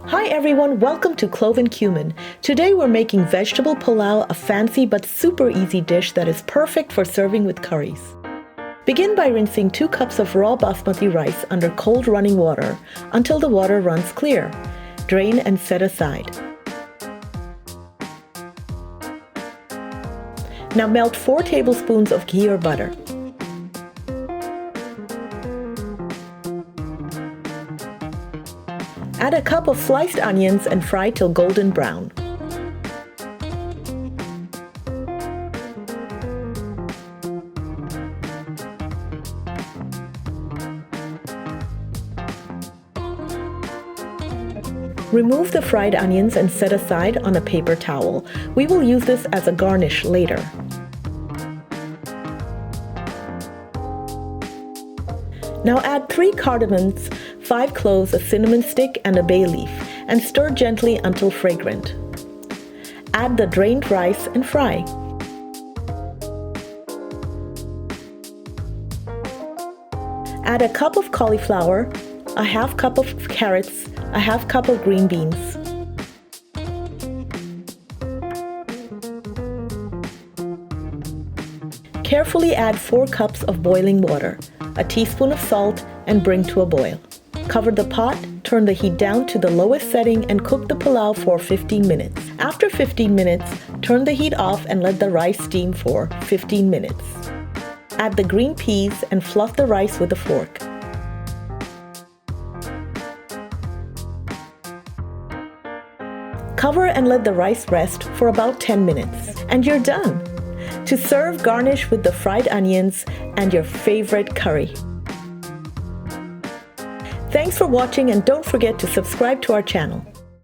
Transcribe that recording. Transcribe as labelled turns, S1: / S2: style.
S1: Hi everyone, welcome to Clove and Cumin. Today we're making vegetable pulao, a fancy but super easy dish that is perfect for serving with curries. Begin by rinsing 2 cups of raw basmati rice under cold running water until the water runs clear. Drain and set aside. Now melt 4 tablespoons of ghee or butter. Add a cup of sliced onions and fry till golden brown. Remove the fried onions and set aside on a paper towel. We will use this as a garnish later. Now add 3 cardamoms, 5 cloves, a cinnamon stick, and a bay leaf, and stir gently until fragrant. Add the drained rice and fry. Add a cup of cauliflower, a half cup of carrots, a half cup of green beans. Carefully add 4 cups of boiling water, a teaspoon of salt, and bring to a boil. Cover the pot, turn the heat down to the lowest setting, and cook the pulao for 15 minutes. After 15 minutes, turn the heat off and let the rice steam for 15 minutes. Add the green peas and fluff the rice with a fork. Cover and let the rice rest for about 10 minutes, and you're done. To serve, garnish with the fried onions and your favorite curry. Thanks for watching, and don't forget to subscribe to our channel.